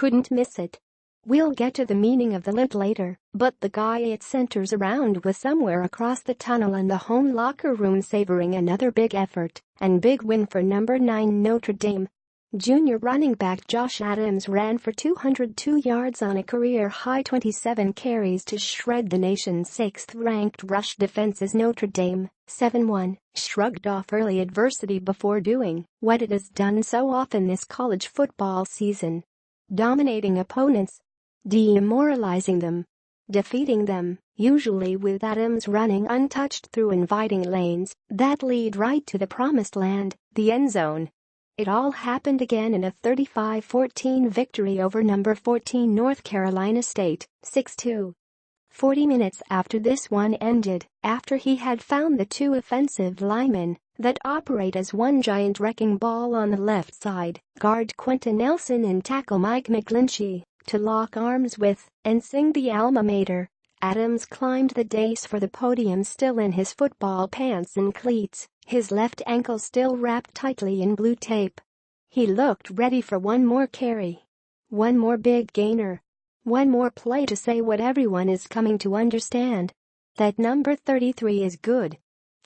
couldn't miss it. We'll get to the meaning of the lit later, but the guy it centers around was somewhere across the tunnel in the home locker room savoring another big effort and big win for number 9 Notre Dame. Junior running back Josh Adams ran for 202 yards on a career-high 27 carries to shred the nation's 6th-ranked rush defense as Notre Dame, 7-1, shrugged off early adversity before doing what it has done so often this college football season: dominating opponents, demoralizing them, defeating them, usually with Adams running untouched through inviting lanes that lead right to the promised land, the end zone. It all happened again in a 35-14 victory over number 14 North Carolina State, 6-2. 40 minutes after this one ended, after he had found the two offensive linemen that operate as one giant wrecking ball on the left side, guard Quentin Nelson and tackle Mike McGlinchey, to lock arms with and sing the alma mater, Adams climbed the dais for the podium still in his football pants and cleats, his left ankle still wrapped tightly in blue tape. He looked ready for one more carry, one more big gainer, one more play to say what everyone is coming to understand: that number 33 is good.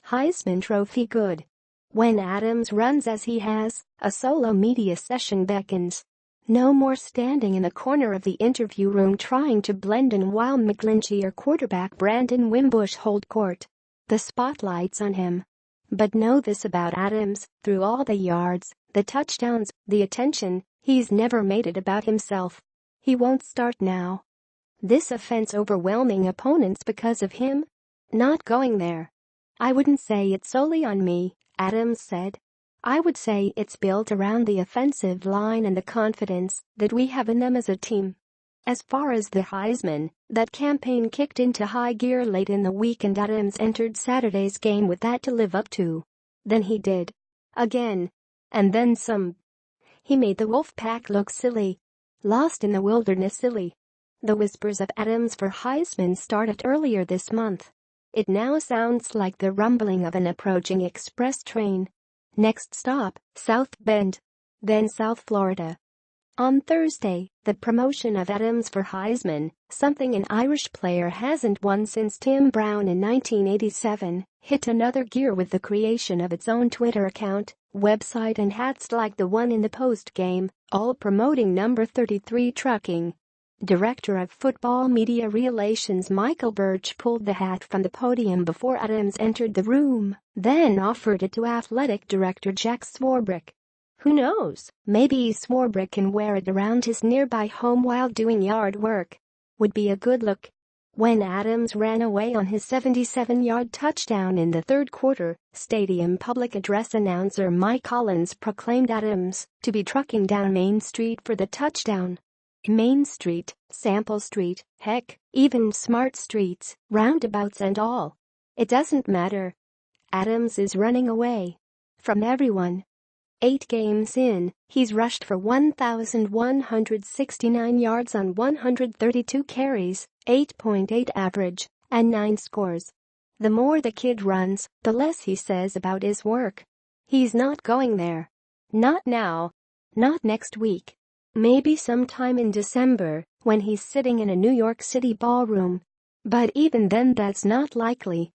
Heisman Trophy good. When Adams runs as he has, a solo media session beckons. No more standing in the corner of the interview room trying to blend in while McGlinchey or quarterback Brandon Wimbush hold court. The spotlight's on him. But know this about Adams: through all the yards, the touchdowns, the attention, he's never made it about himself. He won't start now. This offense overwhelming opponents because of him? Not going there. I wouldn't say it's solely on me, Adams said. I would say it's built around the offensive line and the confidence that we have in them as a team. As far as the Heisman, that campaign kicked into high gear late in the week and Adams entered Saturday's game with that to live up to. Then he did. Again. And then some. He made the Wolfpack look silly. Lost in the wilderness silly. The whispers of Adams for Heisman started earlier this month. It now sounds like the rumbling of an approaching express train. Next stop, South Bend. Then South Florida. On Thursday, the promotion of Adams for Heisman, something an Irish player hasn't won since Tim Brown in 1987, hit another gear with the creation of its own Twitter account, website and hats like the one in the post-game, all promoting number 33 trucking. Director of Football Media Relations Michael Birch pulled the hat from the podium before Adams entered the room, then offered it to Athletic Director Jack Swarbrick. Who knows, maybe Swarbrick can wear it around his nearby home while doing yard work. Would be a good look. When Adams ran away on his 77-yard touchdown in the third quarter, Stadium public address announcer Mike Collins proclaimed Adams to be trucking down Main Street for the touchdown. Main Street, Sample Street, heck, even Smart Streets, roundabouts and all. It doesn't matter. Adams is running away from everyone. 8 games in, he's rushed for 1,169 yards on 132 carries, 8.8 average, and 9 scores. The more the kid runs, the less he says about his work. He's not going there. Not now. Not next week. Maybe sometime in December, when he's sitting in a New York City ballroom. But even then that's not likely.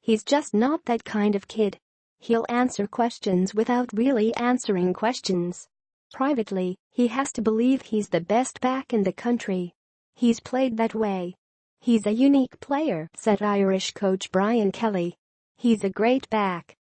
He's just not that kind of kid. He'll answer questions without really answering questions. Privately, he has to believe he's the best back in the country. He's played that way. He's a unique player, said Irish coach Brian Kelly. He's a great back.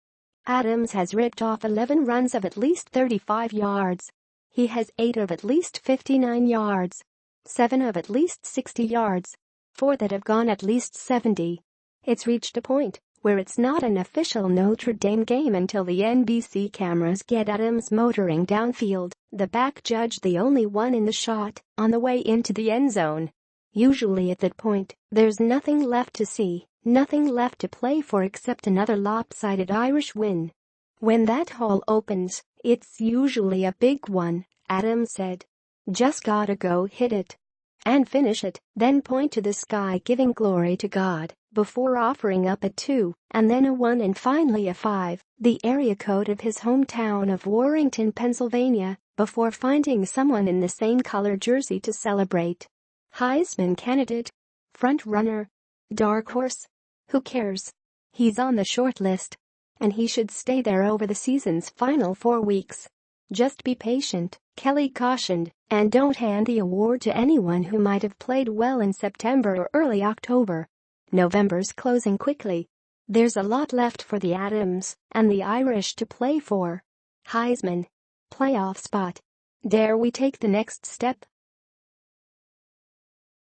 Adams has ripped off 11 runs of at least 35 yards. He has 8 of at least 59 yards, 7 of at least 60 yards, 4 that have gone at least 70. It's reached a point where it's not an official Notre Dame game until the NBC cameras get Adams motoring downfield, the back judge the only one in the shot, on the way into the end zone. Usually at that point, there's nothing left to see, nothing left to play for except another lopsided Irish win. When that hole opens, it's usually a big one, Adams said. Just gotta go hit it. And finish it, then point to the sky giving glory to God, before offering up a 2, and then a 1 and finally a 5, the area code of his hometown of Warrington, Pennsylvania. before finding someone in the same color jersey to celebrate. Heisman candidate? Front runner? Dark horse? Who cares? He's on the short list. And he should stay there over the season's final 4 weeks. Just be patient, Kelly cautioned, and don't hand the award to anyone who might have played well in September or early October. November's closing quickly. There's a lot left for the Adams and the Irish to play for. Heisman. Playoff spot. Dare we take the next step?